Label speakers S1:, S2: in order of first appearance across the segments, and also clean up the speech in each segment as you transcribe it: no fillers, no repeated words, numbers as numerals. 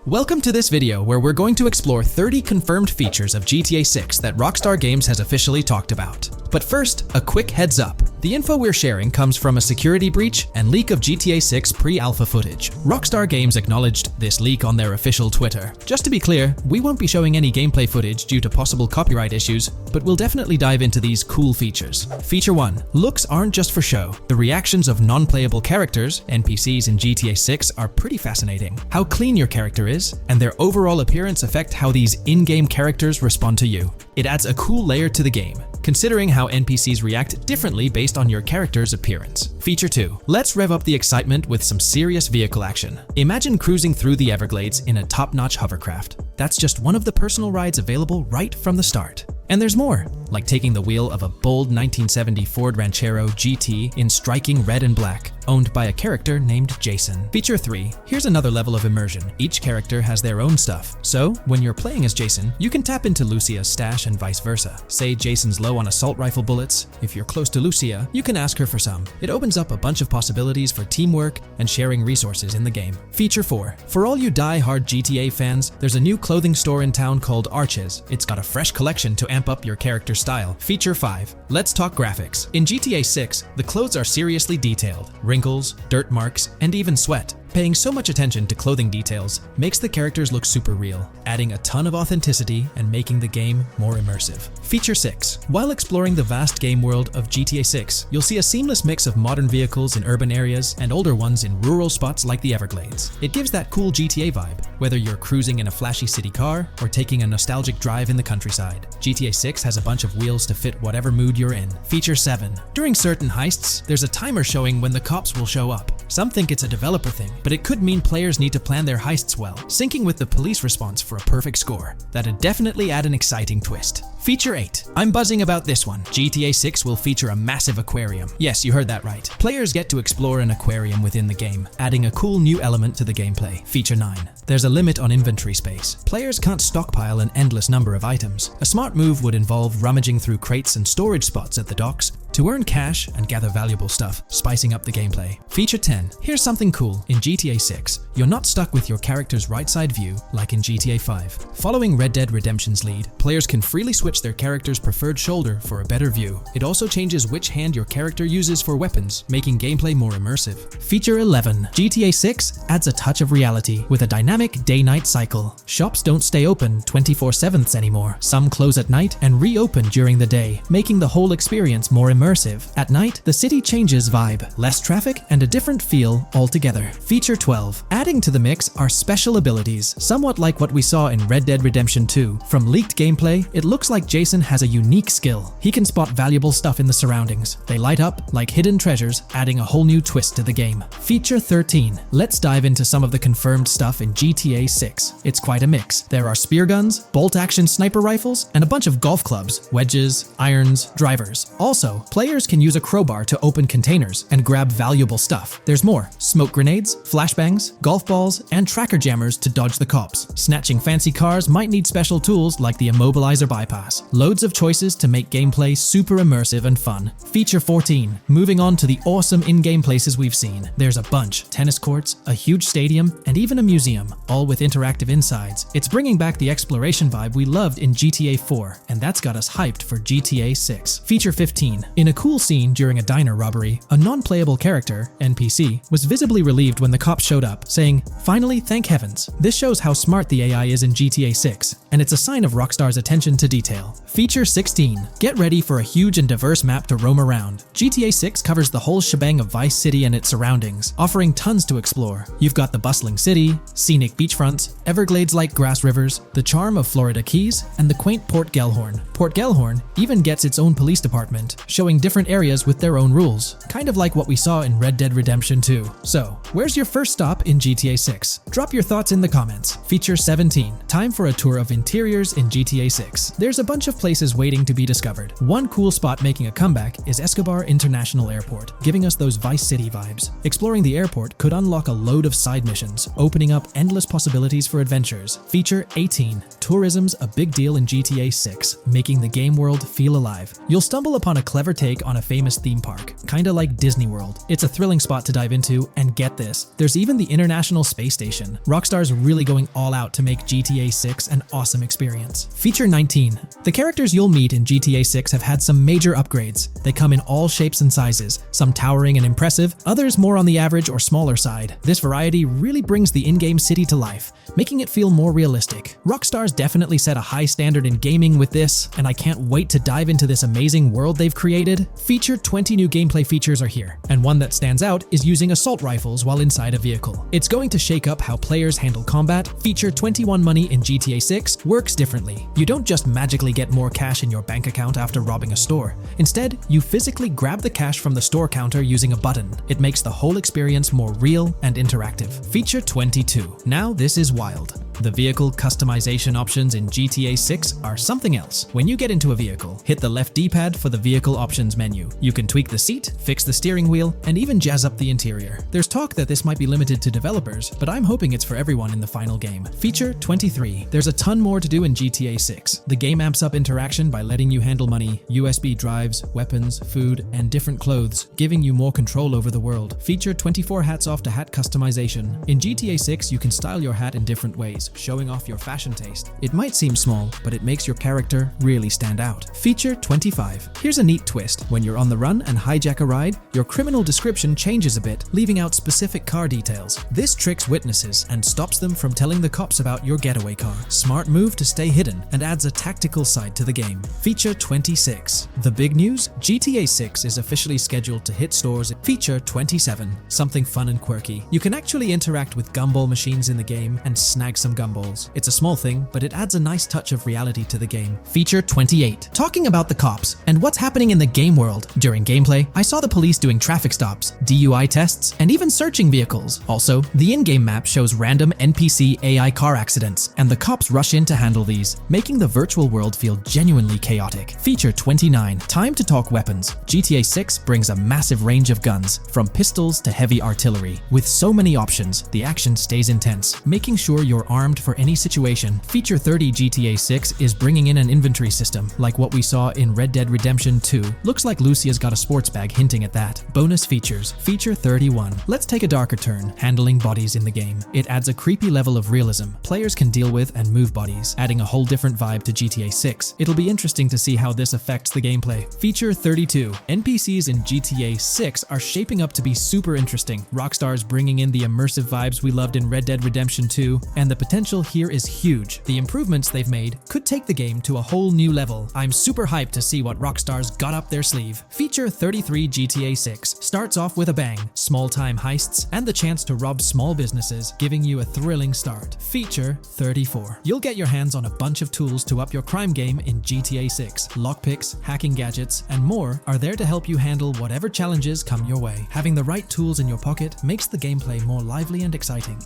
S1: Welcome to this video where we're going to explore 30 confirmed features of GTA 6 that Rockstar Games has officially talked about. But first, a quick heads up. The info we're sharing comes from a security breach and leak of GTA 6 pre-alpha footage. Rockstar Games acknowledged this leak on their official Twitter. Just to be clear, we won't be showing any gameplay footage due to possible copyright issues, but we'll definitely dive into these cool features. Feature 1. Looks aren't just for show. The reactions of non-playable characters, NPCs in GTA 6, are pretty fascinating. How clean your character is, and their overall appearance affect how these in-game characters respond to you. It adds a cool layer to the game, considering how NPCs react differently based on your character's appearance. Feature 2. Let's rev up the excitement with some serious vehicle action. Imagine cruising through the Everglades in a top-notch hovercraft. That's just one of the personal rides available right from the start. And there's more, like taking the wheel of a bold 1970 Ford Ranchero GT in striking red and black, owned by a character named Jason. Feature 3. Here's another level of immersion. Each character has their own stuff, so when you're playing as Jason, you can tap into Lucia's stash and vice versa. Say Jason's low on assault rifle bullets. If you're close to Lucia, you can ask her for some. It opens up a bunch of possibilities for teamwork and sharing resources in the game. Feature 4. For all you die-hard GTA fans, there's a new clothing store in town called Arches. It's got a fresh collection to amp up your character's style. Feature 5. Let's talk graphics. In GTA 6, the clothes are seriously detailed. Wrinkles, dirt marks, and even sweat. Paying so much attention to clothing details makes the characters look super real, adding a ton of authenticity and making the game more immersive. Feature 6. While exploring the vast game world of GTA 6, you'll see a seamless mix of modern vehicles in urban areas and older ones in rural spots like the Everglades. It gives that cool GTA vibe, whether you're cruising in a flashy city car or taking a nostalgic drive in the countryside. GTA 6 has a bunch of wheels to fit whatever mood you're in. Feature 7. During certain heists, there's a timer showing when the cops will show up. Some think it's a developer thing, but it could mean players need to plan their heists well, syncing with the police response for a perfect score. That'd definitely add an exciting twist. Feature 8. I'm buzzing about this one. GTA 6 will feature a massive aquarium. Yes, you heard that right. Players get to explore an aquarium within the game, adding a cool new element to the gameplay. Feature 9. There's a limit on inventory space. Players can't stockpile an endless number of items. A smart move would involve rummaging through crates and storage spots at the docks to earn cash and gather valuable stuff, spicing up the gameplay. Feature 10. Here's something cool. In GTA 6, you're not stuck with your character's right side view like in GTA 5. Following Red Dead Redemption's lead, players can freely switch their character's preferred shoulder for a better view. It also changes which hand your character uses for weapons, making gameplay more immersive. Feature 11. GTA 6 adds a touch of reality with a dynamic day-night cycle. Shops don't stay open 24/7 anymore. Some close at night and reopen during the day, making the whole experience more immersive. At night, the city changes vibe, less traffic, and a different feel altogether. Feature 12. Adding to the mix are special abilities, somewhat like what we saw in Red Dead Redemption 2. From leaked gameplay, it looks like Jason has a unique skill. He can spot valuable stuff in the surroundings. They light up like hidden treasures, adding a whole new twist to the game. Feature 13. Let's dive into some of the confirmed stuff in GTA 6. It's quite a mix. There are spear guns, bolt-action sniper rifles, and a bunch of golf clubs, wedges, irons, drivers. Also, players can use a crowbar to open containers and grab valuable stuff. There's more. Smoke grenades, flashbangs, golf balls, and tracker jammers to dodge the cops. Snatching fancy cars might need special tools like the immobilizer bypass. Loads of choices to make gameplay super immersive and fun. Feature 14. Moving on to the awesome in-game places we've seen. There's a bunch. Tennis courts, a huge stadium, and even a museum, all with interactive insides. It's bringing back the exploration vibe we loved in GTA 4, and that's got us hyped for GTA 6. Feature 15. In a cool scene during a diner robbery, a non-playable character, NPC, was visibly relieved when the cops showed up, saying, "Finally, thank heavens." This shows how smart the AI is in GTA 6, and it's a sign of Rockstar's attention to detail. Feature 16. Get ready for a huge and diverse map to roam around. GTA 6 covers the whole shebang of Vice City and its surroundings, offering tons to explore. You've got the bustling city, scenic beachfronts, Everglades-like grass rivers, the charm of Florida Keys, and the quaint Port Gellhorn. Port Gellhorn even gets its own police department, showing different areas with their own rules, kind of like what we saw in Red Dead Redemption 2. So, where's your first stop in GTA 6? Drop your thoughts in the comments. Feature 17. Time for a tour of interiors in GTA 6. There's a bunch of places waiting to be discovered. One cool spot making a comeback is Escobar International Airport, giving us those Vice City vibes. Exploring the airport could unlock a load of side missions, opening up endless possibilities for adventures. Feature 18. Tourism's a big deal in GTA 6, making the game world feel alive. You'll stumble upon a clever take on a famous theme park, kinda like Disney World. It's a thrilling spot to dive into, and get this, there's even the International Space Station. Rockstar's really going all out to make GTA 6 an awesome experience. Feature 19. The characters you'll meet in GTA 6 have had some major upgrades. They come in all shapes and sizes, some towering and impressive, others more on the average or smaller side. This variety really brings the in-game city to life, making it feel more realistic. Rockstar's definitely set a high standard in gaming with this, and I can't wait to dive into this amazing world they've created. Feature 20 new gameplay features are here, and one that stands out is using assault rifles while inside a vehicle. It's going to shake up how players handle combat. Feature 21 money in GTA 6 works differently. You don't just magically get more cash in your bank account after robbing a store. Instead, you physically grab the cash from the store counter using a button. It makes the whole experience more real and interactive. Feature 22. Now this is wild. The vehicle customization options in GTA 6 are something else. When you get into a vehicle, hit the left D-pad for the vehicle options menu. You can tweak the seat, fix the steering wheel, and even jazz up the interior. There's talk that this might be limited to developers, but I'm hoping it's for everyone in the final game. Feature 23. There's a ton more to do in GTA 6. The game amps up interaction by letting you handle money, USB drives, weapons, food, and different clothes, giving you more control over the world. Feature 24 hats off to hat customization. In GTA 6, you can style your hat in different ways, showing off your fashion taste. It might seem small, but it makes your character really stand out. Feature 25. Here's a neat twist. When you're on the run and hijack a ride, your criminal description changes a bit, leaving out specific car details. This tricks witnesses and stops them from telling the cops about your getaway car. Smart move to stay hidden and adds a tactical side to the game. Feature 26. The big news? GTA 6 is officially scheduled to hit stores. Feature 27. Something fun and quirky. You can actually interact with gumball machines in the game and snag some gumballs. It's a small thing, but it adds a nice touch of reality to the game. Feature 28. Talking about the cops and what's happening in the game world. During gameplay, I saw the police doing traffic stops, DUI tests, and even searching vehicles. Also, the in-game map shows random NPC AI car accidents, and the cops rush in to handle these, making the virtual world feel genuinely chaotic. Feature 29. Time to talk weapons. GTA 6 brings a massive range of guns, from pistols to heavy artillery. With so many options, the action stays intense, making sure you're armed for any situation. Feature 30. GTA 6 is bringing in an inventory system, like what we saw in Red Dead Redemption 2. Looks like Lucia's got a sports bag hinting at that. Bonus features. Feature 31. Let's take a darker turn, handling bodies in the game. It adds a creepy level of realism. Players can deal with and move bodies, adding a whole different vibe to GTA 6. It'll be interesting to see how this affects the gameplay. Feature 32. NPCs in GTA 6 are shaping up to be super interesting. Rockstar's bringing in the immersive vibes we loved in Red Dead Redemption 2, and the potential here is huge. The improvements they've made could take the game to a whole new level. I'm super hyped to see what Rockstar's got up their sleeve. Feature 33. GTA 6 starts off with a bang, small-time heists, and the chance to rob small businesses, giving you a thrilling start. Feature 34. You'll get your hands on a bunch of tools to up your crime game in GTA 6. Lockpicks, hacking gadgets, and more are there to help you handle whatever challenges come your way. Having the right tools in your pocket makes the gameplay more lively and exciting.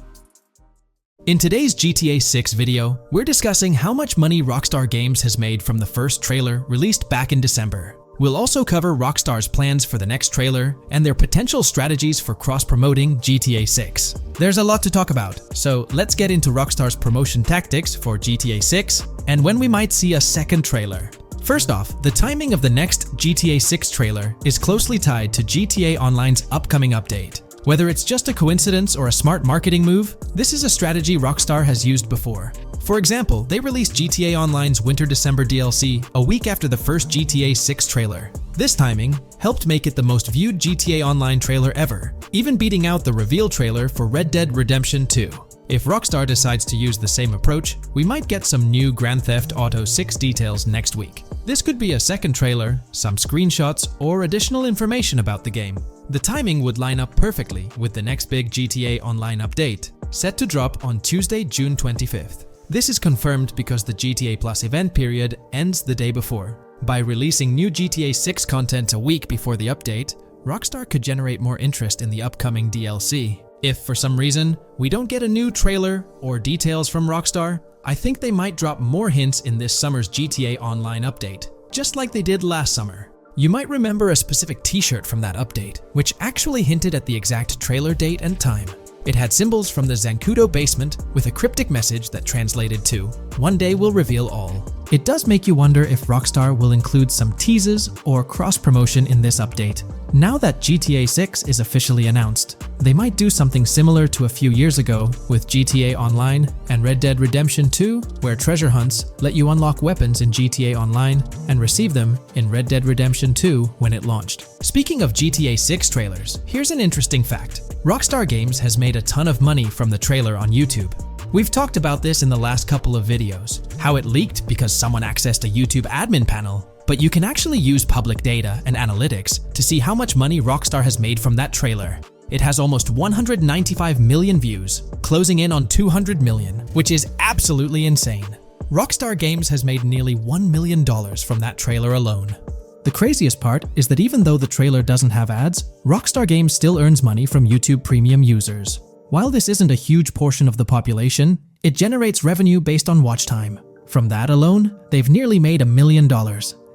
S1: In today's GTA 6 video, we're discussing how much money Rockstar Games has made from the first trailer released back in December. We'll also cover Rockstar's plans for the next trailer and their potential strategies for cross-promoting GTA 6. There's a lot to talk about, so let's get into Rockstar's promotion tactics for GTA 6 and when we might see a second trailer. First off, the timing of the next GTA 6 trailer is closely tied to GTA Online's upcoming update. Whether it's just a coincidence or a smart marketing move, this is a strategy Rockstar has used before. For example, they released GTA Online's Winter-December DLC a week after the first GTA 6 trailer. This timing helped make it the most viewed GTA Online trailer ever, even beating out the reveal trailer for Red Dead Redemption 2. If Rockstar decides to use the same approach, we might get some new Grand Theft Auto 6 details next week. This could be a second trailer, some screenshots, or additional information about the game. The timing would line up perfectly with the next big GTA Online update, set to drop on Tuesday, June 25th. This is confirmed because the GTA Plus event period ends the day before. By releasing new GTA 6 content a week before the update, Rockstar could generate more interest in the upcoming DLC. If for some reason we don't get a new trailer or details from Rockstar, I think they might drop more hints in this summer's GTA Online update, just like they did last summer. You might remember a specific t-shirt from that update, which actually hinted at the exact trailer date and time. It had symbols from the Zancudo basement with a cryptic message that translated to, "One day we'll reveal all." It does make you wonder if Rockstar will include some teases or cross-promotion in this update. Now that GTA 6 is officially announced, they might do something similar to a few years ago with GTA Online and Red Dead Redemption 2, where treasure hunts let you unlock weapons in GTA Online and receive them in Red Dead Redemption 2 when it launched. Speaking of GTA 6 trailers, here's an interesting fact. Rockstar Games has made a ton of money from the trailer on YouTube. We've talked about this in the last couple of videos, how it leaked because someone accessed a YouTube admin panel, but you can actually use public data and analytics to see how much money Rockstar has made from that trailer. It has almost 195 million views, closing in on 200 million, which is absolutely insane. Rockstar Games has made nearly $1 million from that trailer alone. The craziest part is that even though the trailer doesn't have ads, Rockstar Games still earns money from YouTube Premium users. While this isn't a huge portion of the population, it generates revenue based on watch time. From that alone, they've nearly made $1 million.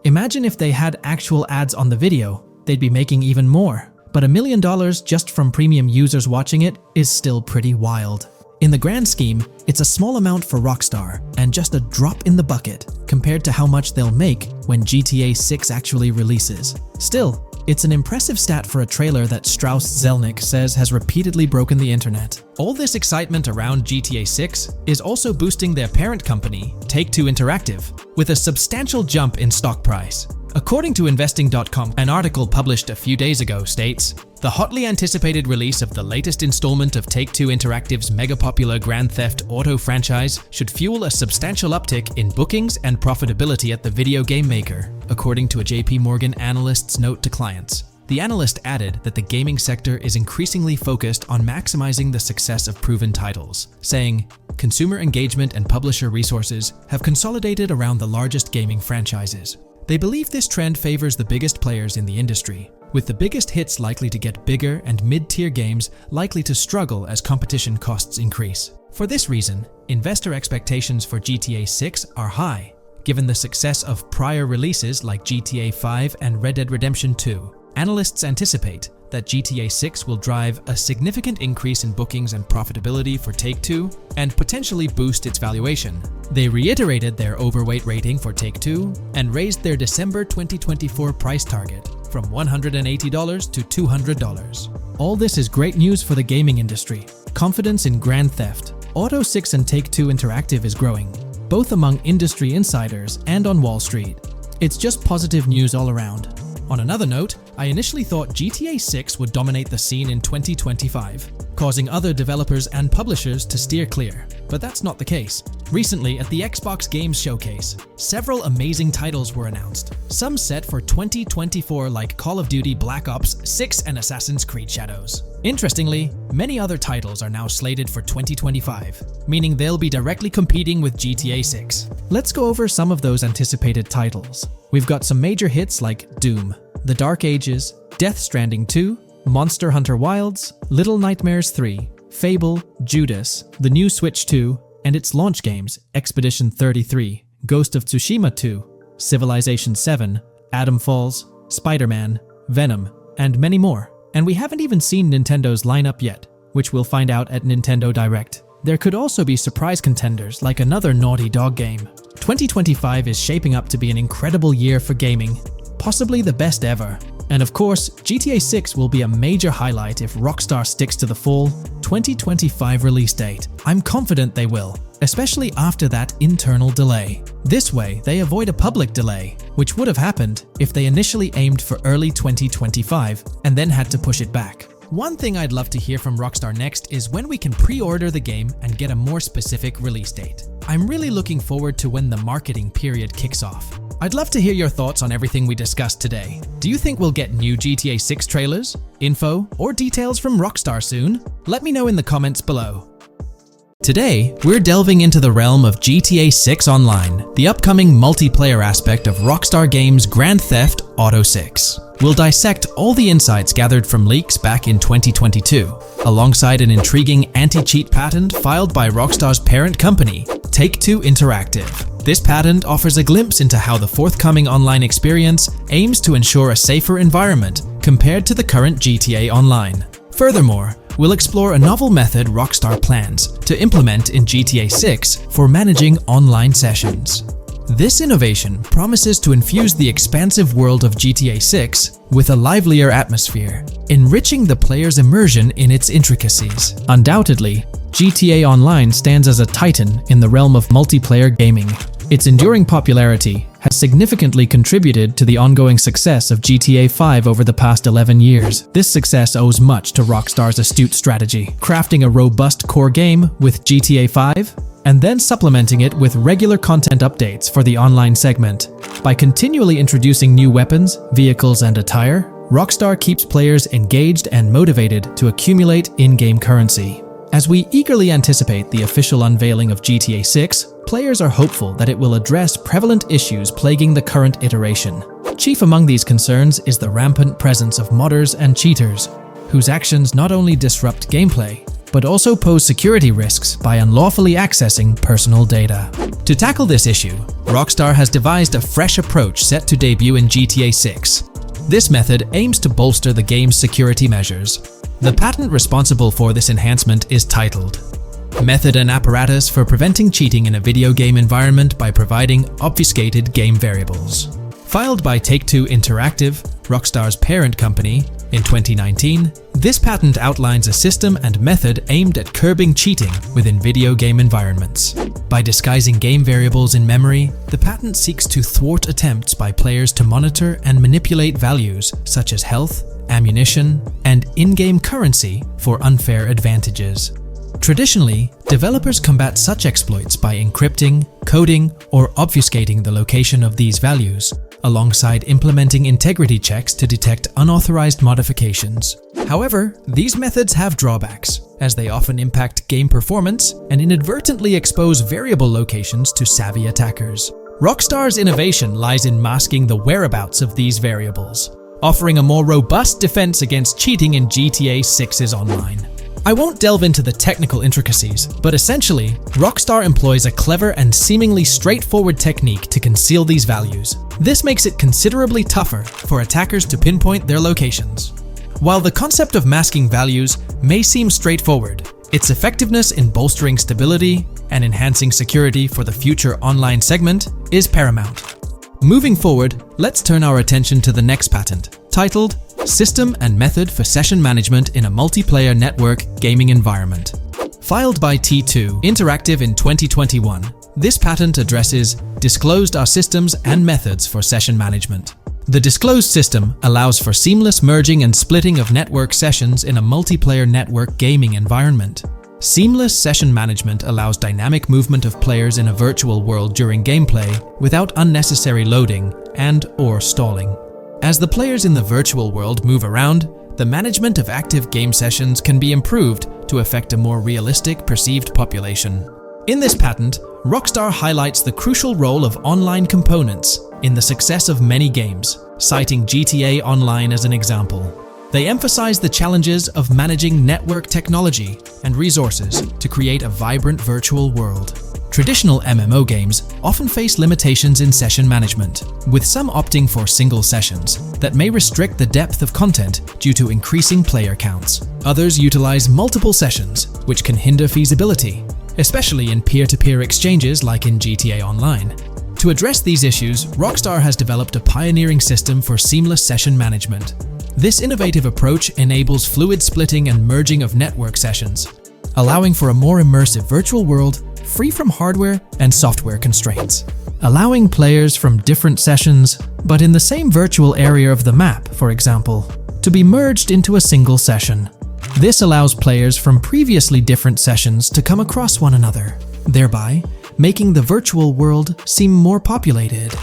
S1: Imagine if they had actual ads on the video, they'd be making even more. But $1 million just from premium users watching it is still pretty wild. In the grand scheme, it's a small amount for Rockstar and just a drop in the bucket compared to how much they'll make when GTA 6 actually releases. Still, it's an impressive stat for a trailer that Strauss Zelnick says has repeatedly broken the internet. All this excitement around GTA 6 is also boosting their parent company, Take-Two Interactive, with a substantial jump in stock price. According to Investing.com, an article published a few days ago states, the hotly anticipated release of the latest installment of Take-Two Interactive's mega-popular Grand Theft Auto franchise should fuel a substantial uptick in bookings and profitability at the video game maker, according to a JP Morgan analyst's note to clients. The analyst added that the gaming sector is increasingly focused on maximizing the success of proven titles, saying, consumer engagement and publisher resources have consolidated around the largest gaming franchises. They believe this trend favors the biggest players in the industry, with the biggest hits likely to get bigger and mid-tier games likely to struggle as competition costs increase. For this reason, investor expectations for GTA 6 are high, given the success of prior releases like GTA 5 and Red Dead Redemption 2. Analysts anticipate that GTA 6 will drive a significant increase in bookings and profitability for Take-Two and potentially boost its valuation. They reiterated their overweight rating for Take-Two and raised their December 2024 price target from $180 to $200. All this is great news for the gaming industry. Confidence in Grand Theft Auto 6 and Take-Two Interactive is growing, both among industry insiders and on Wall Street. It's just positive news all around. On another note, I initially thought GTA 6 would dominate the scene in 2025, causing other developers and publishers to steer clear, but that's not the case. Recently, at the Xbox Games Showcase, several amazing titles were announced, some set for 2024 like Call of Duty Black Ops 6 and Assassin's Creed Shadows. Interestingly, many other titles are now slated for 2025, meaning they'll be directly competing with GTA 6. Let's go over some of those anticipated titles. We've got some major hits like Doom, The Dark Ages, Death Stranding 2, Monster Hunter Wilds, Little Nightmares 3, Fable, Judas, the new Switch 2, and its launch games Expedition 33, Ghost of Tsushima 2, Civilization 7, Atom Falls, Spider-Man, Venom, and many more. And we haven't even seen Nintendo's lineup yet, which we'll find out at Nintendo Direct. There could also be surprise contenders like another Naughty Dog game. 2025 is shaping up to be an incredible year for gaming, possibly the best ever. And of course, GTA 6 will be a major highlight if Rockstar sticks to the fall 2025 release date. I'm confident they will, especially after that internal delay. This way, they avoid a public delay, which would have happened if they initially aimed for early 2025 and then had to push it back. One thing I'd love to hear from Rockstar next is when we can pre-order the game and get a more specific release date. I'm really looking forward to when the marketing period kicks off. I'd love to hear your thoughts on everything we discussed today. Do you think we'll get new GTA 6 trailers, info, or details from Rockstar soon? Let me know in the comments below. Today, we're delving into the realm of GTA 6 Online, the upcoming multiplayer aspect of Rockstar Games' Grand Theft Auto 6. We'll dissect all the insights gathered from leaks back in 2022, alongside an intriguing anti-cheat patent filed by Rockstar's parent company, Take-Two Interactive. This patent offers a glimpse into how the forthcoming online experience aims to ensure a safer environment compared to the current GTA Online. Furthermore, we'll explore a novel method Rockstar plans to implement in GTA 6 for managing online sessions. This innovation promises to infuse the expansive world of GTA 6 with a livelier atmosphere, enriching the player's immersion in its intricacies. Undoubtedly, GTA Online stands as a titan in the realm of multiplayer gaming. Its enduring popularity has significantly contributed to the ongoing success of GTA 5 over the past 11 years. This success owes much to Rockstar's astute strategy, crafting a robust core game with GTA 5 and then supplementing it with regular content updates for the online segment. By continually introducing new weapons, vehicles, and attire, Rockstar keeps players engaged and motivated to accumulate in-game currency. As we eagerly anticipate the official unveiling of GTA 6, players are hopeful that it will address prevalent issues plaguing the current iteration. Chief among these concerns is the rampant presence of modders and cheaters, whose actions not only disrupt gameplay, but also pose security risks by unlawfully accessing personal data. To tackle this issue, Rockstar has devised a fresh approach set to debut in GTA 6. This method aims to bolster the game's security measures. The patent responsible for this enhancement is titled Method and Apparatus for Preventing Cheating in a Video Game Environment by Providing Obfuscated Game Variables. Filed by Take-Two Interactive, Rockstar's parent company, in 2019, this patent outlines a system and method aimed at curbing cheating within video game environments. By disguising game variables in memory, the patent seeks to thwart attempts by players to monitor and manipulate values such as health, ammunition, and in-game currency for unfair advantages. Traditionally, developers combat such exploits by encrypting, coding, or obfuscating the location of these values, alongside implementing integrity checks to detect unauthorized modifications. However, these methods have drawbacks, as they often impact game performance and inadvertently expose variable locations to savvy attackers. Rockstar's innovation lies in masking the whereabouts of these variables, offering a more robust defense against cheating in GTA 6's online. I won't delve into the technical intricacies, but essentially, Rockstar employs a clever and seemingly straightforward technique to conceal these values. This makes it considerably tougher for attackers to pinpoint their locations. While the concept of masking values may seem straightforward, its effectiveness in bolstering stability and enhancing security for the future online segment is paramount. Moving forward, let's turn our attention to the next patent, titled System and Method for Session Management in a Multiplayer Network Gaming Environment. Filed by T2 Interactive in 2021, this patent addresses disclosed are systems and methods for session management. The disclosed system allows for seamless merging and splitting of network sessions in a multiplayer network gaming environment. Seamless session management allows dynamic movement of players in a virtual world during gameplay without unnecessary loading and/or stalling. As the players in the virtual world move around, the management of active game sessions can be improved to affect a more realistic perceived population. In this patent, Rockstar highlights the crucial role of online components in the success of many games, citing GTA Online as an example. They emphasize the challenges of managing network technology and resources to create a vibrant virtual world. Traditional MMO games often face limitations in session management, with some opting for single sessions that may restrict the depth of content due to increasing player counts. Others utilize multiple sessions, which can hinder feasibility, especially in peer-to-peer exchanges like in GTA Online. To address these issues, Rockstar has developed a pioneering system for seamless session management. This innovative approach enables fluid splitting and merging of network sessions, allowing for a more immersive virtual world free from hardware and software constraints. Allowing players from different sessions, but in the same virtual area of the map, for example, to be merged into a single session. This allows players from previously different sessions to come across one another, thereby making the virtual world seem more populated.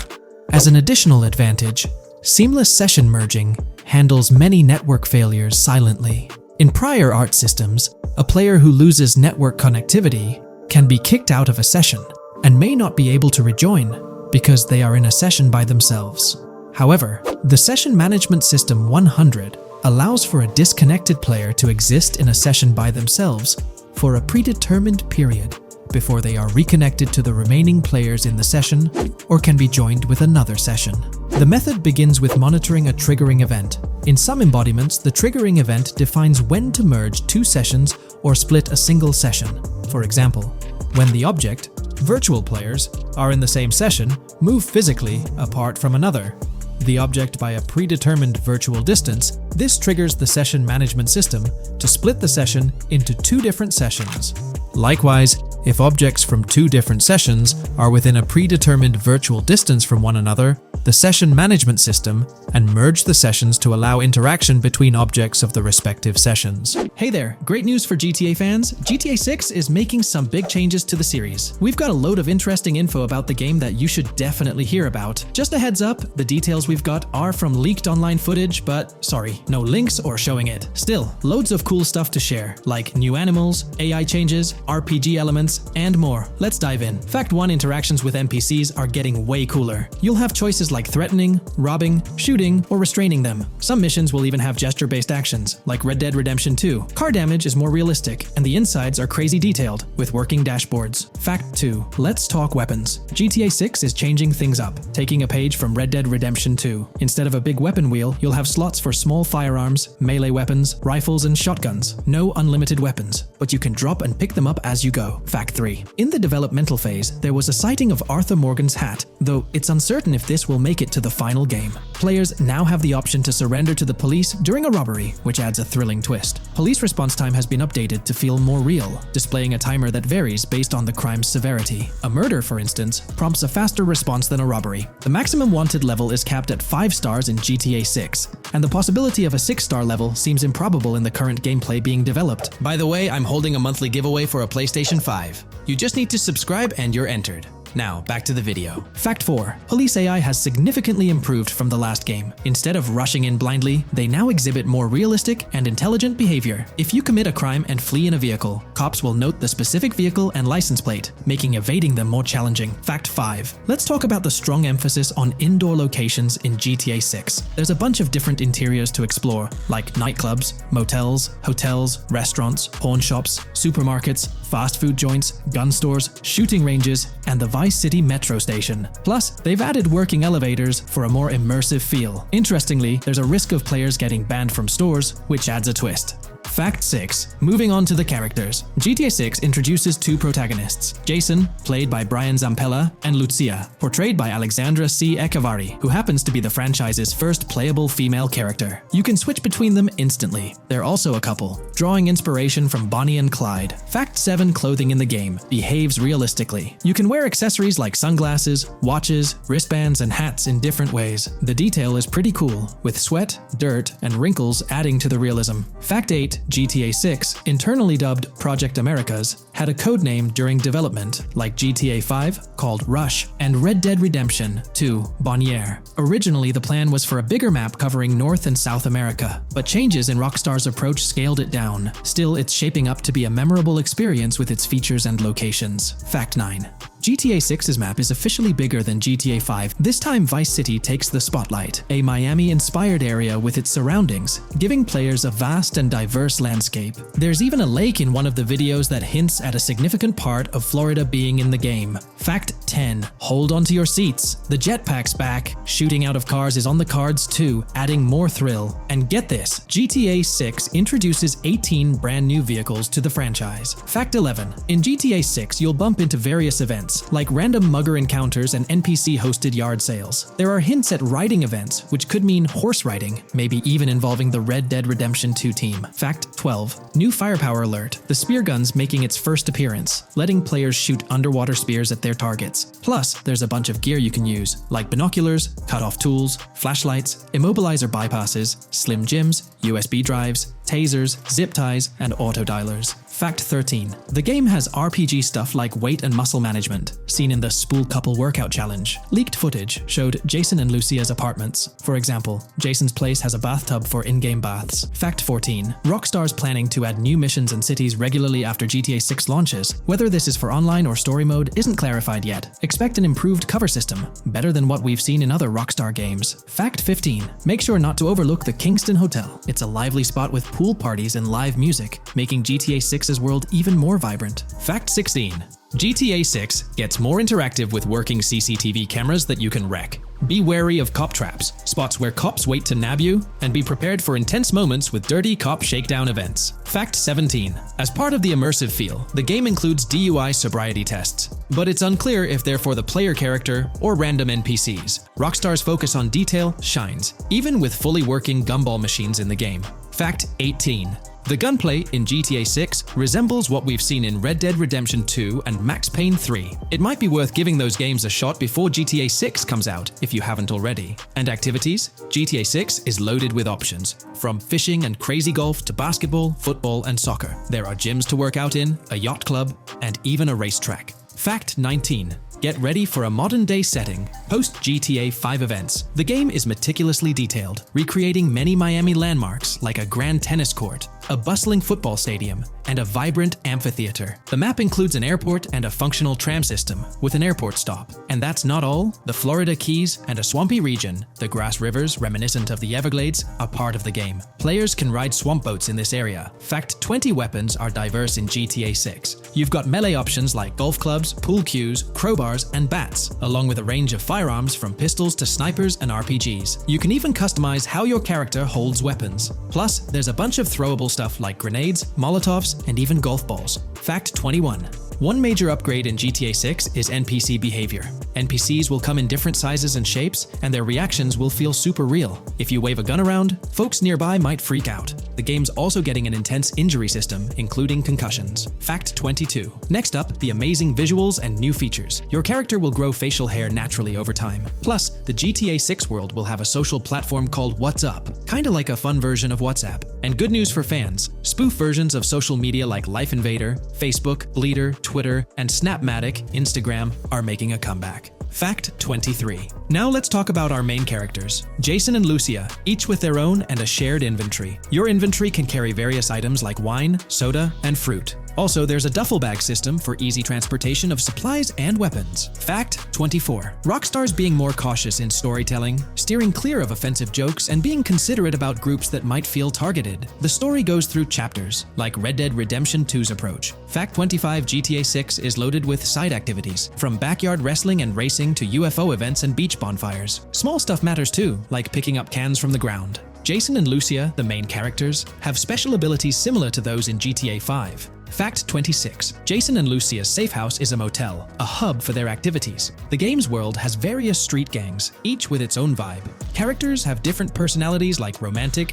S1: As an additional advantage, seamless session merging handles many network failures silently. In prior art systems, a player who loses network connectivity can be kicked out of a session and may not be able to rejoin because they are in a session by themselves. However, the Session Management System 100 allows for a disconnected player to exist in a session by themselves for a predetermined period before they are reconnected to the remaining players in the session or can be joined with another session. The method begins with monitoring a triggering event. In some embodiments, the triggering event defines when to merge two sessions or split a single session. For example, When the object, virtual players, are in the same session, move physically apart from another, the object by a predetermined virtual distance, this triggers the session management system to split the session into two different sessions. Likewise, if objects from two different sessions are within a predetermined virtual distance from one another, the session management system and merge the sessions to allow interaction between objects of the respective sessions. Hey there, great news for GTA fans. GTA 6 is making some big changes to the series. We've got a load of interesting info about the game that you should definitely hear about. Just a heads up, the details we've got are from leaked online footage, but sorry, no links or showing it. Still, loads of cool stuff to share, like new animals, AI changes, RPG elements, and more. Let's dive in. Fact 1: interactions with NPCs are getting way cooler. You'll have choices like threatening, robbing, shooting, or restraining them. Some missions will even have gesture-based actions, like Red Dead Redemption 2. Car damage is more realistic, and the insides are crazy detailed, with working dashboards. Fact 2: let's talk weapons. GTA 6 is changing things up, taking a page from Red Dead Redemption 2. Instead of a big weapon wheel, you'll have slots for small firearms, melee weapons, rifles, and shotguns. No unlimited weapons, but you can drop and pick them up as you go. Fact 3: in the developmental phase, there was a sighting of Arthur Morgan's hat, though it's uncertain if this will make it to the final game. Players now have the option to surrender to the police during a robbery, which adds a thrilling twist. Police response time has been updated to feel more real, displaying a timer that varies based on the crime's severity. A murder, for instance, prompts a faster response than a robbery. The maximum wanted level is capped at 5 stars in GTA 6, and the possibility of a 6-star level seems improbable in the current gameplay being developed. By the way, I'm holding a monthly giveaway for a PlayStation 5. You just need to subscribe and you're entered. Now, back to the video. Fact 4: police AI has significantly improved from the last game. Instead of rushing in blindly, they now exhibit more realistic and intelligent behavior. If you commit a crime and flee in a vehicle, cops will note the specific vehicle and license plate, making evading them more challenging. Fact 5: let's talk about the strong emphasis on indoor locations in GTA 6. There's a bunch of different interiors to explore, like nightclubs, motels, hotels, restaurants, pawn shops, supermarkets, fast food joints, gun stores, shooting ranges, and the Vice City metro station. Plus, they've added working elevators for a more immersive feel. Interestingly, there's a risk of players getting banned from stores, which adds a twist. Fact 6: moving on to the characters. GTA 6 introduces two protagonists, Jason, played by Brian Zampella, and Lucia, portrayed by Alexandra C. Echevarri, who happens to be the franchise's first playable female character. You can switch between them instantly. They're also a couple, drawing inspiration from Bonnie and Clyde. Fact 7: clothing in the game behaves realistically. You can wear accessories like sunglasses, watches, wristbands, and hats in different ways. The detail is pretty cool, with sweat, dirt, and wrinkles adding to the realism. Fact 8: GTA 6, internally dubbed Project Americas, had a codename during development, like GTA 5, called Rush, and Red Dead Redemption 2, Bonniere. Originally, the plan was for a bigger map covering North and South America, but changes in Rockstar's approach scaled it down. Still, it's shaping up to be a memorable experience with its features and locations. Fact 9: GTA 6's map is officially bigger than GTA 5. This time, Vice City takes the spotlight, a Miami-inspired area with its surroundings, giving players a vast and diverse landscape. There's even a lake in one of the videos that hints at a significant part of Florida being in the game. Fact 10: hold on to your seats. The jetpack's back. Shooting out of cars is on the cards too, adding more thrill. And get this, GTA 6 introduces 18 brand new vehicles to the franchise. Fact 11: in GTA 6, you'll bump into various events, like random mugger encounters and NPC-hosted yard sales. There are hints at riding events, which could mean horse riding, maybe even involving the Red Dead Redemption 2 team. Fact 12: new firepower alert. The spear gun's making its first appearance, letting players shoot underwater spears at their targets. Plus, there's a bunch of gear you can use, like binoculars, cut-off tools, flashlights, immobilizer bypasses, slim jims, USB drives, tasers, zip ties, and auto dialers. Fact 13: the game has RPG stuff like weight and muscle management, seen in the Spool Couple Workout Challenge. Leaked footage showed Jason and Lucia's apartments. For example, Jason's place has a bathtub for in-game baths. Fact 14: Rockstar's planning to add new missions and cities regularly after GTA 6 launches. Whether this is for online or story mode isn't clarified yet. Expect an improved cover system, better than what we've seen in other Rockstar games. Fact 15: make sure not to overlook the Kingston Hotel. It's a lively spot with pool parties and live music, making GTA 6's world even more vibrant. Fact 16: GTA 6 gets more interactive with working CCTV cameras that you can wreck. Be wary of cop traps, spots where cops wait to nab you, and be prepared for intense moments with dirty cop shakedown events. Fact 17. As part of the immersive feel, the game includes DUI sobriety tests, but it's unclear if they're for the player character or random NPCs. Rockstar's focus on detail shines, even with fully working gumball machines in the game. Fact 18. The gunplay in GTA 6 resembles what we've seen in Red Dead Redemption 2 and Max Payne 3. It might be worth giving those games a shot before GTA 6 comes out, if you haven't already. And activities? GTA 6 is loaded with options, from fishing and crazy golf to basketball, football, and soccer. There are gyms to work out in, a yacht club, and even a racetrack. Fact 19. Get ready for a modern-day setting. Post-GTA 5 events, the game is meticulously detailed, recreating many Miami landmarks like a grand tennis court, a bustling football stadium, and a vibrant amphitheater. The map includes an airport and a functional tram system with an airport stop. And that's not all. The Florida Keys and a swampy region, the grass rivers reminiscent of the Everglades, are part of the game. Players can ride swamp boats in this area. Fact 20 weapons are diverse in GTA 6. You've got melee options like golf clubs, pool cues, crowbars, and bats, along with a range of firearms from pistols to snipers and RPGs. You can even customize how your character holds weapons. Plus, there's a bunch of throwable stuff like grenades, molotovs, and even golf balls. Fact 21. One major upgrade in GTA 6 is NPC behavior. NPCs will come in different sizes and shapes, and their reactions will feel super real. If you wave a gun around, folks nearby might freak out. The game's also getting an intense injury system, including concussions. Fact 22. Next up, the amazing visuals and new features. Your character will grow facial hair naturally over time. Plus, the GTA 6 world will have a social platform called What's Up, kinda like a fun version of WhatsApp. And good news for fans, spoof versions of social media like Life Invader, Facebook, Bleeder, Twitter, and Snapmatic, Instagram, are making a comeback. Fact 23. Now let's talk about our main characters, Jason and Lucia, each with their own and a shared inventory. Your inventory can carry various items like wine, soda, and fruit. Also, there's a duffel bag system for easy transportation of supplies and weapons. Fact 24. Rockstar's being more cautious in storytelling, steering clear of offensive jokes, and being considerate about groups that might feel targeted. The story goes through chapters, like Red Dead Redemption 2's approach. Fact 25. GTA 6 is loaded with side activities, from backyard wrestling and racing to UFO events and beach bonfires. Small stuff matters too, like picking up cans from the ground. Jason and Lucia, the main characters, have special abilities similar to those in GTA 5. Fact 26. Jason and Lucia's safe house is a motel, a hub for their activities. The game's world has various street gangs, each with its own vibe. Characters have different personalities like romantic,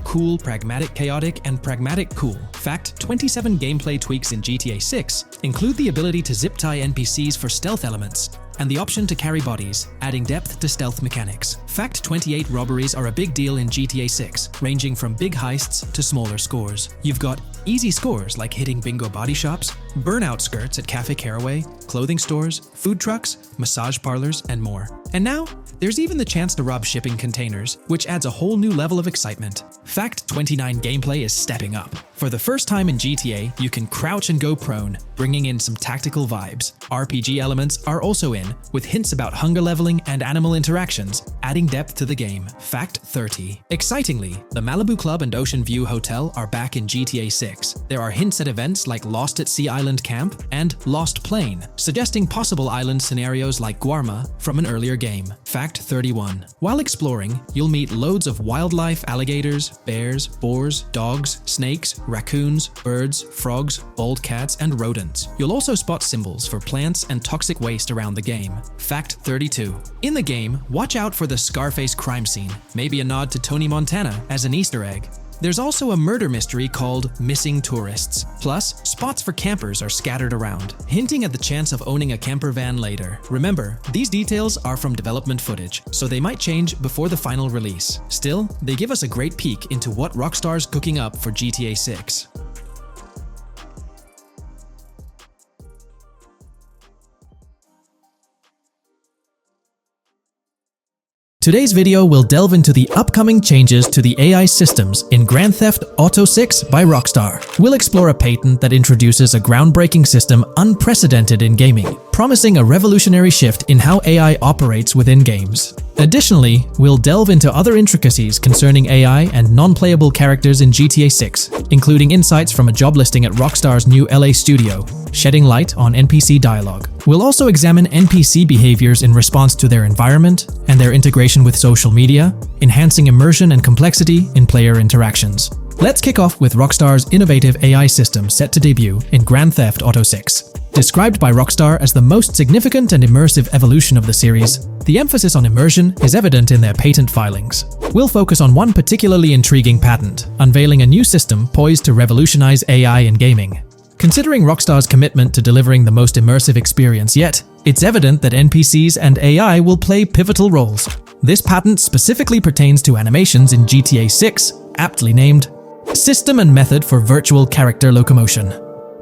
S1: cool, pragmatic, chaotic, and pragmatic cool. Fact 27. Gameplay tweaks in GTA 6 include the ability to zip tie NPCs for stealth elements, and the option to carry bodies, adding depth to stealth mechanics. Fact 28. Robberies are a big deal in GTA 6, ranging from big heists to smaller scores. You've got easy scores like hitting bingo body shops, burnout skirts at Cafe Caraway, clothing stores, food trucks, massage parlors, and more. And now, there's even the chance to rob shipping containers, which adds a whole new level of excitement. Fact 29. Gameplay is stepping up. For the first time in GTA, you can crouch and go prone, bringing in some tactical vibes. RPG elements are also in, with hints about hunger leveling and animal interactions, adding depth to the game. Fact 30. Excitingly, the Malibu Club and Ocean View Hotel are back in GTA 6. There are hints at events like Lost at Sea Island Camp and Lost Plane, suggesting possible island scenarios like Guarma from an earlier game. Fact 31. While exploring, you'll meet loads of wildlife, alligators, bears, boars, dogs, snakes, raccoons, birds, frogs, bald cats, and rodents. You'll also spot symbols for plants and toxic waste around the game. Fact 32. In the game, watch out for the Scarface crime scene, maybe a nod to Tony Montana as an Easter egg. There's also a murder mystery called Missing Tourists. Plus, spots for campers are scattered around, hinting at the chance of owning a camper van later. Remember, these details are from development footage, so they might change before the final release. Still, they give us a great peek into what Rockstar's cooking up for GTA 6. Today's video will delve into the upcoming changes to the AI systems in Grand Theft Auto 6 by Rockstar. We'll explore a patent that introduces a groundbreaking system unprecedented in gaming, promising a revolutionary shift in how AI operates within games. Additionally, we'll delve into other intricacies concerning AI and non-playable characters in GTA 6, including insights from a job listing at Rockstar's new LA studio, shedding light on NPC dialogue. We'll also examine NPC behaviors in response to their environment and their integration with social media, enhancing immersion and complexity in player interactions. Let's kick off with Rockstar's innovative AI system set to debut in Grand Theft Auto 6. Described by Rockstar as the most significant and immersive evolution of the series, the emphasis on immersion is evident in their patent filings. We'll focus on one particularly intriguing patent, unveiling a new system poised to revolutionize AI in gaming. Considering Rockstar's commitment to delivering the most immersive experience yet, it's evident that NPCs and AI will play pivotal roles. This patent specifically pertains to animations in GTA 6, aptly named System and Method for Virtual Character Locomotion.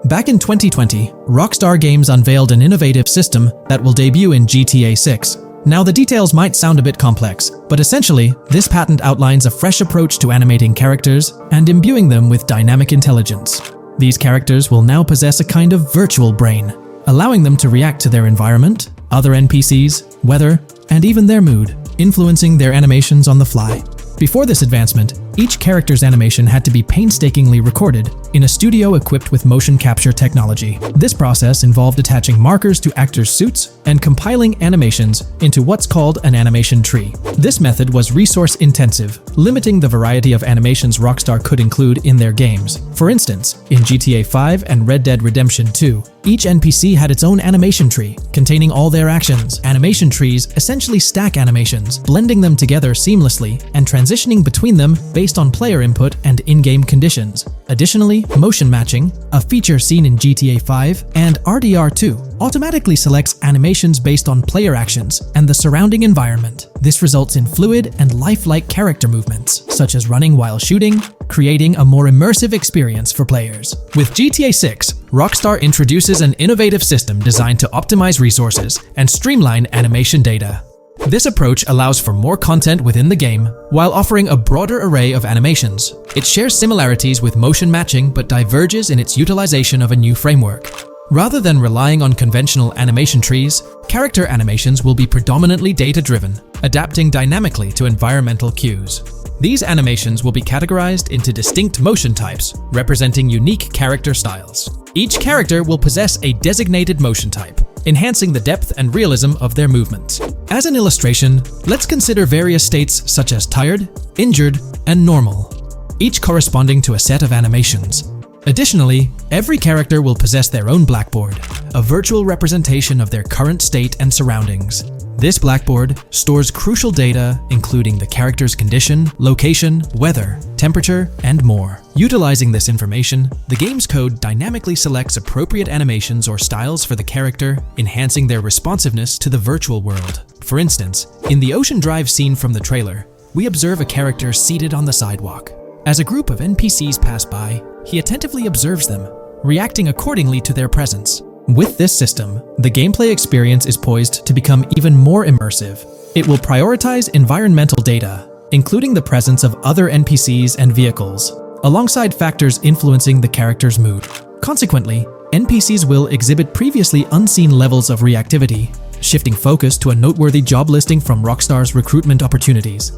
S1: Back in 2020, Rockstar Games unveiled an innovative system that will debut in GTA 6. Now, the details might sound a bit complex, but essentially, this patent outlines a fresh approach to animating characters and imbuing them with dynamic intelligence. These characters will now possess a kind of virtual brain, allowing them to react to their environment, other NPCs, weather, and even their mood, influencing their animations on the fly. Before this advancement, each character's animation had to be painstakingly recorded in a studio equipped with motion capture technology. This process involved attaching markers to actors' suits and compiling animations into what's called an animation tree. This method was resource-intensive, limiting the variety of animations Rockstar could include in their games. For instance, in GTA 5 and Red Dead Redemption 2, each NPC had its own animation tree, containing all their actions. Animation trees essentially stack animations, blending them together seamlessly and transitioning between them based on player input and in-game conditions. Additionally, motion matching, a feature seen in GTA 5 and RDR2, automatically selects animations based on player actions and the surrounding environment. This results in fluid and lifelike character movements, such as running while shooting, creating a more immersive experience for players. With GTA 6, Rockstar introduces an innovative system designed to optimize resources and streamline animation data. This approach allows for more content within the game while offering a broader array of animations. It shares similarities with motion matching but diverges in its utilization of a new framework. Rather than relying on conventional animation trees, character animations will be predominantly data-driven, adapting dynamically to environmental cues. These animations will be categorized into distinct motion types, representing unique character styles. Each character will possess a designated motion type, enhancing the depth and realism of their movements. As an illustration, let's consider various states such as tired, injured, and normal, each corresponding to a set of animations. Additionally, every character will possess their own blackboard, a virtual representation of their current state and surroundings. This blackboard stores crucial data including the character's condition, location, weather, temperature, and more. Utilizing this information, the game's code dynamically selects appropriate animations or styles for the character, enhancing their responsiveness to the virtual world. For instance, in the Ocean Drive scene from the trailer, we observe a character seated on the sidewalk. As a group of NPCs pass by, he attentively observes them, reacting accordingly to their presence. With this system, the gameplay experience is poised to become even more immersive. It will prioritize environmental data, including the presence of other NPCs and vehicles, alongside factors influencing the character's mood. Consequently, NPCs will exhibit previously unseen levels of reactivity, shifting focus to a noteworthy job listing from Rockstar's recruitment opportunities.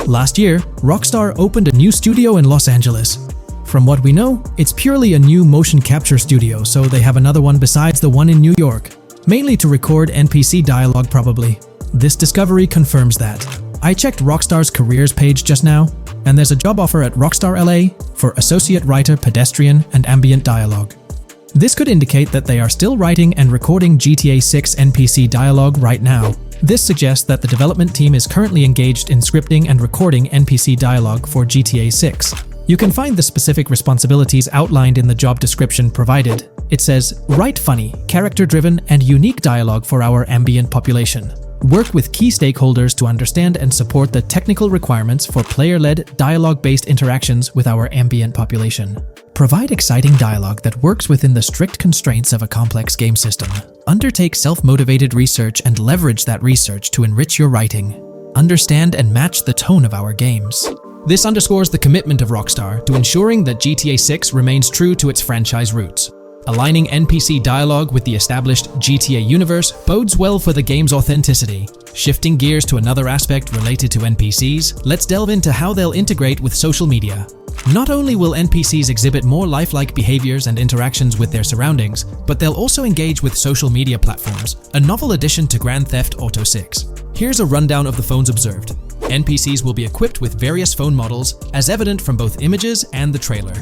S1: Last year, Rockstar opened a new studio in Los Angeles. From what we know, it's purely a new motion capture studio, so they have another one besides the one in New York, mainly to record NPC dialogue probably. This discovery confirms that. I checked Rockstar's careers page just now, and there's a job offer at Rockstar LA for Associate Writer Pedestrian and Ambient Dialogue. This could indicate that they are still writing and recording GTA 6 NPC dialogue right now. This suggests that the development team is currently engaged in scripting and recording NPC dialogue for GTA 6. You can find the specific responsibilities outlined in the job description provided. It says, write funny, character-driven, and unique dialogue for our ambient population. Work with key stakeholders to understand and support the technical requirements for player-led, dialogue-based interactions with our ambient population. Provide exciting dialogue that works within the strict constraints of a complex game system. Undertake self-motivated research and leverage that research to enrich your writing. Understand and match the tone of our games. This underscores the commitment of Rockstar to ensuring that GTA 6 remains true to its franchise roots. Aligning NPC dialogue with the established GTA universe bodes well for the game's authenticity. Shifting gears to another aspect related to NPCs, let's delve into how they'll integrate with social media. Not only will NPCs exhibit more lifelike behaviors and interactions with their surroundings, but they'll also engage with social media platforms, a novel addition to Grand Theft Auto 6. Here's a rundown of the phones observed. NPCs will be equipped with various phone models, as evident from both images and the trailer.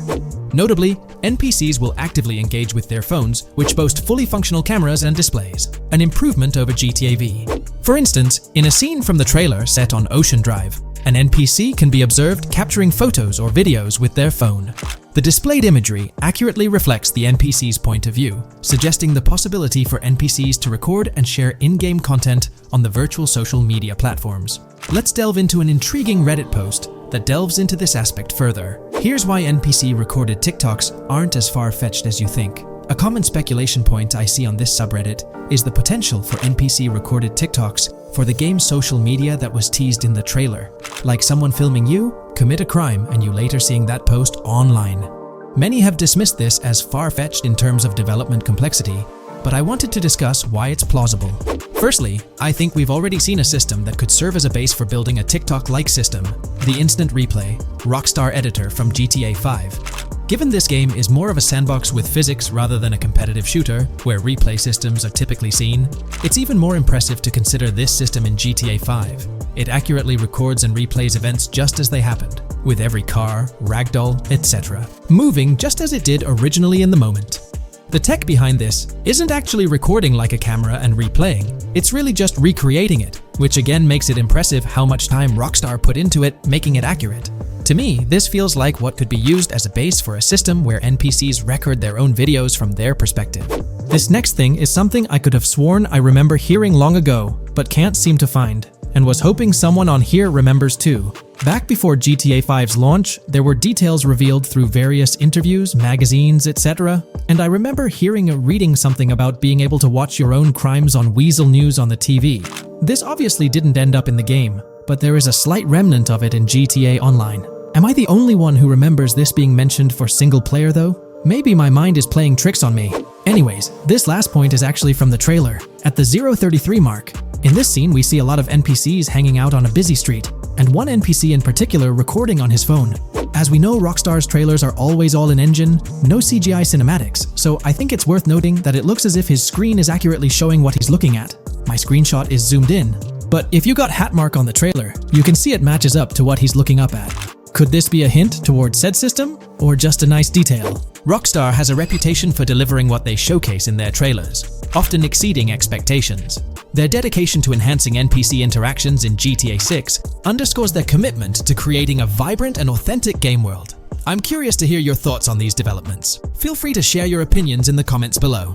S1: Notably, NPCs will actively engage with their phones, which boast fully functional cameras and displays, an improvement over GTA V. For instance, in a scene from the trailer set on Ocean Drive, an NPC can be observed capturing photos or videos with their phone. The displayed imagery accurately reflects the NPC's point of view, suggesting the possibility for NPCs to record and share in-game content on the virtual social media platforms. Let's delve into an intriguing Reddit post that delves into this aspect further. Here's why NPC-recorded TikToks aren't as far-fetched as you think. A common speculation point I see on this subreddit is the potential for NPC-recorded TikToks for the game's social media that was teased in the trailer, like someone filming you commit a crime and you later seeing that post online. Many have dismissed this as far-fetched in terms of development complexity, but I wanted to discuss why it's plausible. Firstly, I think we've already seen a system that could serve as a base for building a TikTok-like system, the Instant Replay, Rockstar editor from GTA 5. Given this game is more of a sandbox with physics rather than a competitive shooter, where replay systems are typically seen, it's even more impressive to consider this system in GTA 5. It accurately records and replays events just as they happened, with every car, ragdoll, etc., moving just as it did originally in the moment. The tech behind this isn't actually recording like a camera and replaying, it's really just recreating it, which again makes it impressive how much time Rockstar put into it, making it accurate. To me, this feels like what could be used as a base for a system where NPCs record their own videos from their perspective. This next thing is something I could have sworn I remember hearing long ago, but can't seem to find, and was hoping someone on here remembers too. Back before GTA 5's launch, there were details revealed through various interviews, magazines, etc., and I remember hearing or reading something about being able to watch your own crimes on Weasel News on the TV. This obviously didn't end up in the game, but there is a slight remnant of it in GTA Online. Am I the only one who remembers this being mentioned for single player though? Maybe my mind is playing tricks on me. Anyways, this last point is actually from the trailer. At the 0:33 mark, in this scene we see a lot of NPCs hanging out on a busy street, and one NPC in particular recording on his phone. As we know, Rockstar's trailers are always all in engine, no CGI cinematics, so I think it's worth noting that it looks as if his screen is accurately showing what he's looking at. My screenshot is zoomed in, but if you got Hatmark on the trailer, you can see it matches up to what he's looking up at. Could this be a hint towards said system, or just a nice detail? Rockstar has a reputation for delivering what they showcase in their trailers, often exceeding expectations. Their dedication to enhancing NPC interactions in GTA 6 underscores their commitment to creating a vibrant and authentic game world. I'm curious to hear your thoughts on these developments. Feel free to share your opinions in the comments below.